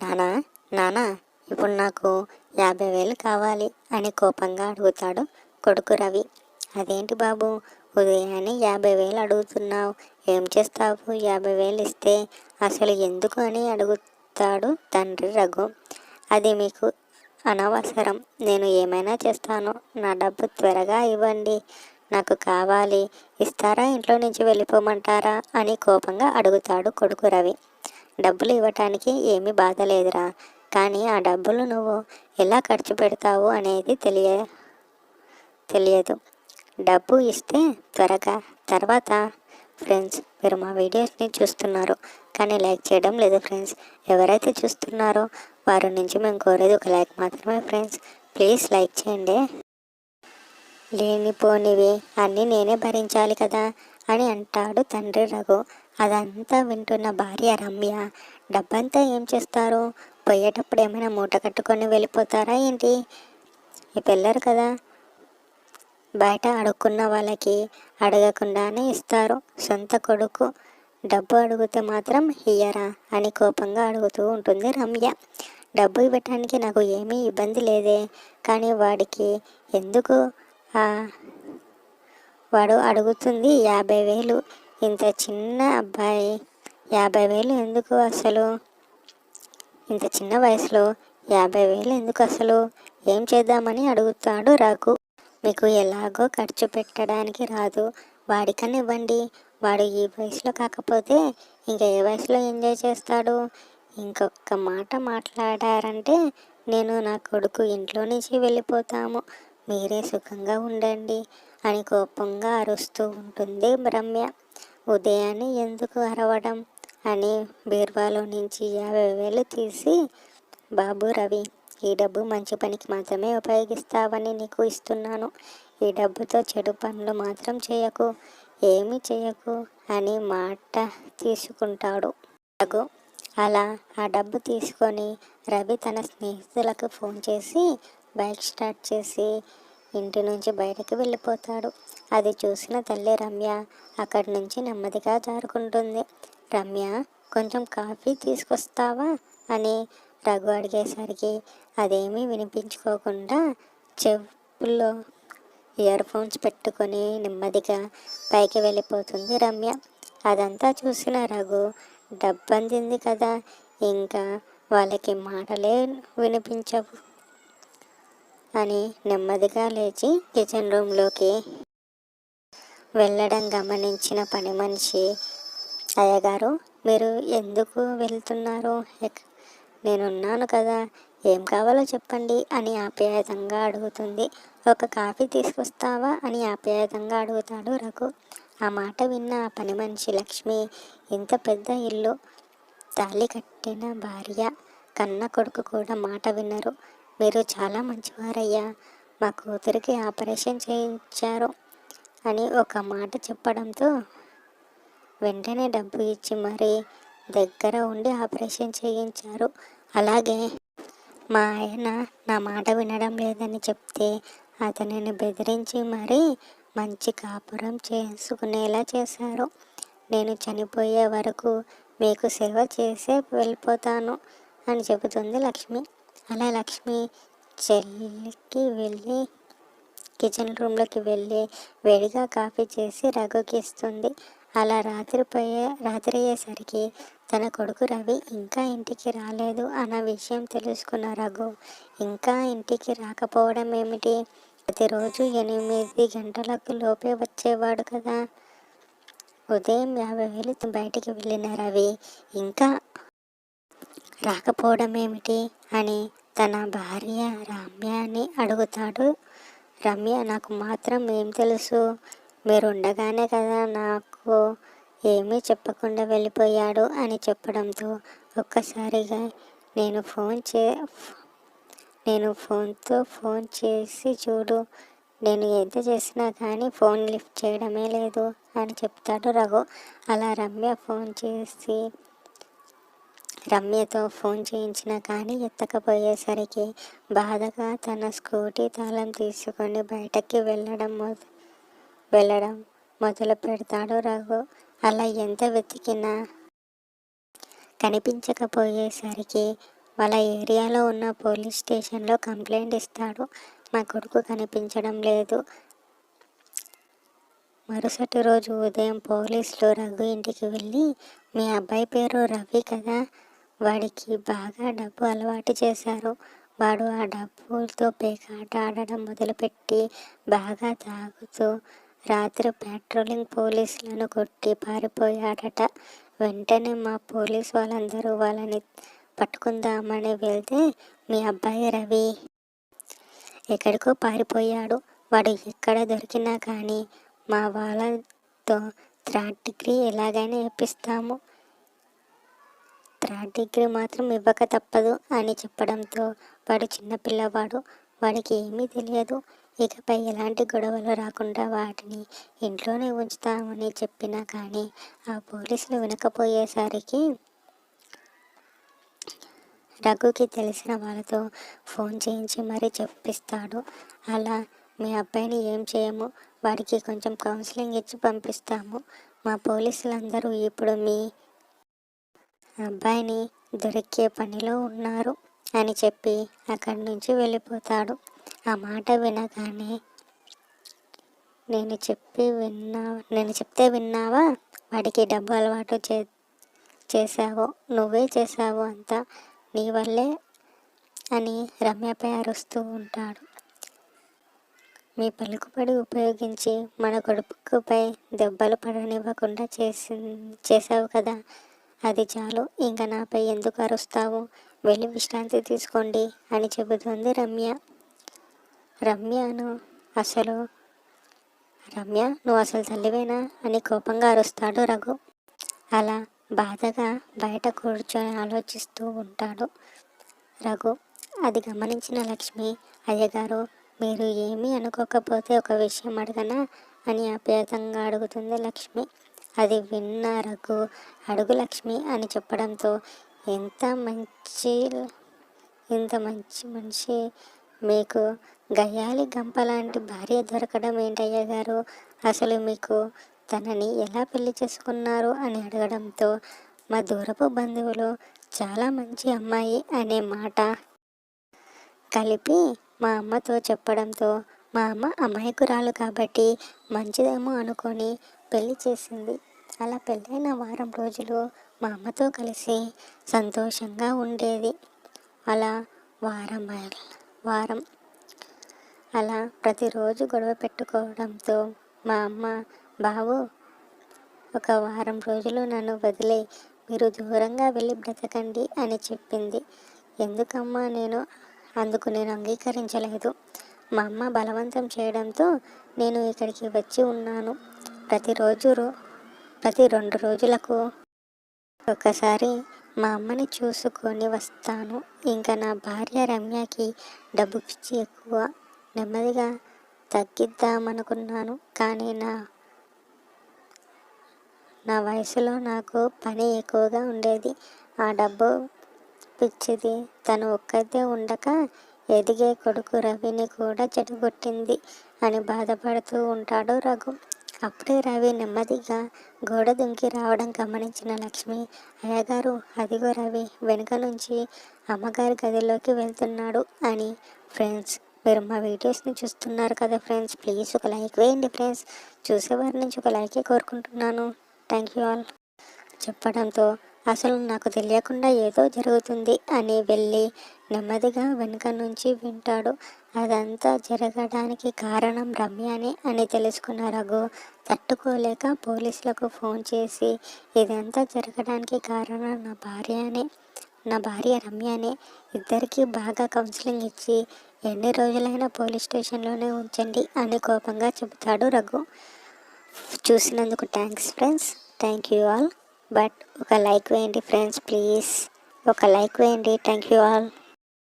నానా నానా ఇప్పుడు నాకు 50,000 కావాలి అని కోపంగా అడుగుతాడు కొడుకు రవి. అదేంటి బాబు, ఉదయాన్నే 50,000 అడుగుతున్నావు, ఏం చేస్తావు? 50,000 ఇస్తే అసలు ఎందుకు అని అడుగుతాడు తండ్రి రఘు. అది మీకు అనవసరం, నేను ఏమైనా చేస్తాను, నా డబ్బు త్వరగా ఇవ్వండి, నాకు కావాలి, ఇస్తారా ఇంట్లో నుంచి వెళ్ళిపోమంటారా అని కోపంగా అడుగుతాడు కొడుకు రవి. డబ్బులు ఇవ్వటానికి ఏమీ బాధ లేదురా, కానీ ఆ డబ్బులు నువ్వు ఎలా ఖర్చు పెడతావు అనేది తెలియదు. డబ్బు ఇస్తే త్వరగా. తర్వాత ఫ్రెండ్స్, మీరు మా వీడియోస్ని చూస్తున్నారు కానీ లైక్ చేయడం లేదు ఫ్రెండ్స్. ఎవరైతే చూస్తున్నారో వారి నుంచి మేము కోరేది ఒక లైక్ మాత్రమే ఫ్రెండ్స్. ప్లీజ్ లైక్ చేయండి. లేనిపోనివి అన్నీ నేనే భరించాలి కదా అని అంటాడు తండ్రి రఘు. అదంతా వింటున్న భార్య రమ్య, డబ్బంతా ఏం చేస్తారు? పోయేటప్పుడు ఏమైనా మూట కట్టుకొని వెళ్ళిపోతారా ఏంటి? వెళ్ళరు కదా, బయట అడుక్కున్న వాళ్ళకి అడగకుండానే ఇస్తారు. సొంత కొడుకు డబ్బు అడిగితే మాత్రం ఇయ్యరా అని కోపంగా అడుగుతూ ఉంటుంది రమ్య. డబ్బు ఇవ్వటానికి నాకు ఏమీ ఇబ్బంది లేదే, కానీ వాడికి ఎందుకు వాడు అడుగుతుంది 50,000. ఇంత చిన్న అబ్బాయి 50,000 ఎందుకు అసలు? ఇంత చిన్న వయసులో 50,000 ఎందుకు అసలు? ఏం చేద్దామని అడుగుతాడు రఘు. మీకు ఎలాగో ఖర్చు పెట్టడానికి రాదు, వాడికని ఇవ్వండి. వాడు ఈ వయసులో కాకపోతే ఇంకా ఏ వయసులో ఎంజాయ్ చేస్తాడు? ఇంకొక మాట మాట్లాడారంటే నేను నా కొడుకు ఇంట్లో నుంచి వెళ్ళిపోతాము, మీరే సుఖంగా ఉండండి అని కోపంగా అరుస్తూ ఉంటుంది రమ్య. ఉదయాన్నే ఎందుకు అరవడం అని బీరువాలో నుంచి 50,000 తీసి, బాబు రవి, ఈ డబ్బు మంచి పనికి మాత్రమే ఉపయోగిస్తావని నీకు ఇస్తున్నాను, ఈ డబ్బుతో చెడు పనులు మాత్రం చేయకు, ఏమీ చేయకు అని మాట తీసుకుంటాడు రఘు. అలా ఆ డబ్బు తీసుకొని రవి తన స్నేహితులకు ఫోన్ చేసి బైక్ స్టార్ట్ చేసి ఇంటి నుంచి బయటకు వెళ్ళిపోతాడు. అది చూసిన తల్లి రమ్య అక్కడి నుంచి నెమ్మదిగా జారుకుంటుంది. రమ్య, కొంచెం కాఫీ తీసుకొస్తావా అని రఘు అడిగేసరికి అదేమీ వినిపించుకోకుండా చెవుల్లో ఇయర్ ఫోన్స్ పెట్టుకొని నెమ్మదిగా పైకి వెళ్ళిపోతుంది రమ్య. అదంతా చూసిన రఘు, డబ్బందింది కదా, ఇంకా వాళ్ళకి మాటలే వినిపించవు అని నెమ్మదిగా లేచి కిచెన్ రూమ్లోకి వెళ్ళడం గమనించిన పని మనిషి, అయ్యగారు మీరు ఎందుకు వెళ్తున్నారు? నేనున్నాను కదా, ఏం కావాలో చెప్పండి అని ఆప్యాయంగా అడుగుతుంది. ఒక కాఫీ తీసుకొస్తావా అని ఆప్యాయంగా అడుగుతాడు రఘు. ఆ మాట విన్న ఆ పని మనిషి లక్ష్మి, ఇంత పెద్ద ఇల్లు, తాళి కట్టిన భార్య, కన్న కొడుకు కూడా మాట వినరు, మీరు చాలా మంచివారయ్యా, మా కూతురికి ఆపరేషన్ చేయించారు అని ఒక మాట చెప్పడంతో వెంటనే డబ్బు ఇచ్చి మరీ దగ్గర ఉండి ఆపరేషన్ చేయించారు. అలాగే మా ఆయన నా మాట వినడం లేదని చెప్తే అతనిని బెదిరించి మరీ మంచి కాపురం చేసుకునేలా చేశారు. నేను చనిపోయే వరకు మీకు సేవ చేసే వెళ్ళిపోతాను అని చెబుతుంది లక్ష్మి. అలా లక్ష్మి చెల్లికి వెళ్ళి కిచెన్ రూమ్లోకి వెళ్ళి వేడిగా కాఫీ చేసి రఘుకి ఇస్తుంది. అలా రాత్రి అయ్యేసరికి తన కొడుకు రవి ఇంకా ఇంటికి రాలేదు అన్న విషయం తెలుసుకున్న రఘు, ఇంకా ఇంటికి రాకపోవడం ఏమిటి, ప్రతిరోజు 8 గంటలకు లోపే వచ్చేవాడు కదా, ఉదయం 50,000 బయటికి వెళ్ళిన రవి ఇంకా రాకపోవడం ఏమిటి అని తన భార్య రమ్యని అడుగుతాడు. రమ్య, నాకు మాత్రం ఏం తెలుసు, మీరు ఉండగానే కదా నాకు ఏమీ చెప్పకుండా వెళ్ళిపోయాడు అని చెప్పడంతో ఒక్కసారిగా నేను ఫోన్ చేసి చూడు, నేను ఎంత చేసినా కానీ ఫోన్ లిఫ్ట్ చేయడమే లేదు అని చెప్తాడు రఘు. అలా రమ్యతో ఫోన్ చేయించినా కానీ ఎత్తకపోయేసరికి బాధగా తన స్కూటీ తాళం తీసుకొని బయటకి వెళ్ళడం మొదలు పెడతాడు రఘు. అలా ఎంత వెతికినా కనిపించకపోయేసరికి వాళ్ళ ఏరియాలో ఉన్న పోలీస్ స్టేషన్లో కంప్లైంట్ ఇస్తాడు. మా కొడుకు కనిపించడం లేదు. మరుసటి రోజు ఉదయం పోలీసులు రఘు ఇంటికి వెళ్ళి, మీ అబ్బాయి పేరు రవి కదా, వాడికి బాగా డబ్బు అలవాటు చేశారు. వాడు ఆ డబ్బులతో పేకాట ఆడడం మొదలుపెట్టి బాగా తాగుతూ రాత్రి పెట్రోలింగ్ పోలీసులను కొట్టి పారిపోయాడట. వెంటనే మా పోలీస్ వాళ్ళందరూ వాళ్ళని పట్టుకుందామని వెళ్తే మీ అబ్బాయి రవి ఎక్కడికో పారిపోయాడు. వాడు ఎక్కడ దొరికినా కానీ మా వాళ్ళతో థర్డ్ డిగ్రీ ఎలాగైనా ఇప్పిస్తాము, థర్డ్ డిగ్రీ మాత్రం ఇవ్వక తప్పదు అని చెప్పడంతో వాడు చిన్నపిల్లవాడు, వాడికి ఏమీ తెలియదు. ఇకపై ఎలాంటి గొడవలు రాకుండా వాటిని ఇంట్లోనే ఉంచుతామని చెప్పినా కానీ ఆ పోలీసులు వినకపోయేసరికి రఘుకి తెలిసిన వాళ్ళతో ఫోన్ చేయించి మరీ చెప్పిస్తాడు. అలా మీ అబ్బాయిని ఏం చేయము, వాడికి కొంచెం కౌన్సిలింగ్ ఇచ్చి పంపిస్తాము. మా పోలీసులందరూ ఇప్పుడు మీ అబ్బాయిని దొరికే పనిలో ఉన్నారు అని చెప్పి అక్కడి నుంచి వెళ్ళిపోతాడు. ఆ మాట వినగానే నేను చెప్తే విన్నావా, వాడికి డబ్బు అలవాటు చేశావు, నువ్వే చేశావు అంతా, నీ వల్లే అని రమ్యపై అరుస్తూ ఉంటాడు. మీ పలుకుబడి ఉపయోగించి మన కొడుకుపై దెబ్బలు పడనివ్వకుండా చేశావు కదా, అది చాలు, ఇంకా నాపై ఎందుకు అరుస్తావు, వెళ్ళి విశ్రాంతి తీసుకోండి అని చెబుతుంది రమ్య. రమ్య నువ్వు అసలు తల్లివేనా అని కోపంగా అరుస్తాడు రఘు. అలా బాధగా బయట కూర్చొని ఆలోచిస్తూ ఉంటాడు రఘు. అది గమనించిన లక్ష్మి, అయ్యగారు మీరు ఏమీ అనుకోకపోతే ఒక విషయం అడగనా అని ఆప్యాయంగా అడుగుతుంది లక్ష్మి. అది విన్న రఘు, అడుగు లక్ష్మి అని చెప్పడంతో, ఇంత మంచి మనిషి మీకు గయ్యాలి గంపలాంటి భార్య దొరకడం ఏంటయ్య గారు, అసలు మీకు తనని ఎలా పెళ్లి చేసుకున్నారు అని అడగడంతో, మా దూరపు బంధువులు చాలా మంచి అమ్మాయి అనే మాట కలిపి మా అమ్మతో చెప్పడంతో, మా అమ్మ అమాయకురాలు కాబట్టి మంచిదేమో అనుకొని పెళ్లి చేసింది. అలా పెళ్ళైన వారం రోజులు మా అమ్మతో కలిసి సంతోషంగా ఉండేది. అలా వారం అలా ప్రతిరోజు గొడవ పెట్టుకోవడంతో మా అమ్మ, బావు ఒక వారం రోజులు నన్ను వదిలే మీరు దూరంగా వెళ్ళి బ్రతకండి అని చెప్పింది. ఎందుకమ్మా అందుకు నేను అంగీకరించలేదు. మా అమ్మ బలవంతం చేయడంతో నేను ఇక్కడికి వచ్చి ఉన్నాను. ప్రతి 2 రోజులకు ఒకసారి మా అమ్మని చూసుకొని వస్తాను. ఇంకా నా భార్య రమ్యకి డబ్బు పిచ్చి ఎక్కువ, నెమ్మదిగా తగ్గిద్దామనుకున్నాను. కానీ నా వయసులో నాకు పని ఎక్కువగా ఉండేది. ఆ డబ్బు పిచ్చిది తను ఒక్కతే ఉండక ఎదిగే కొడుకు రవిని కూడా చెడగొట్టింది అని బాధపడుతూ ఉంటాడు రఘు. అప్పుడే రవి నెమ్మదిగా గోడ దుంకి రావడం గమనించిన లక్ష్మి, అయ్యగారు అదిగో రవి వెనుక నుంచి అమ్మగారి గదిలోకి వెళ్తున్నాడు అని. ఫ్రెండ్స్, మీరు మా వీడియోస్ని చూస్తున్నారు కదా ఫ్రెండ్స్, ప్లీజ్ ఒక లైక్ వేయండి ఫ్రెండ్స్. చూసేవారి నుంచి ఒక లైకే కోరుకుంటున్నాను. థ్యాంక్ యూ ఆల్ చెప్పడంతో, అసలు నాకు తెలియకుండా ఏదో జరుగుతుంది అని వెళ్ళి నెమ్మదిగా వెనుక నుంచి వింటాడు. అదంతా జరగడానికి కారణం రమ్యనే అని తెలుసుకున్న రఘు తట్టుకోలేక పోలీసులకు ఫోన్ చేసి, ఇదంతా జరగడానికి కారణం నా భార్య రమ్యనే, ఇద్దరికీ బాగా కౌన్సిలింగ్ ఇచ్చి ఎన్ని రోజులైనా పోలీస్ స్టేషన్లోనే ఉంచండి అని కోపంగా చెబుతాడు రఘు. చూసినందుకు thanks friends, thank you all. But ఒక లైక్ వేయండి ఫ్రెండ్స్, ప్లీజ్ ఒక లైక్ వేయండి. Thank you all.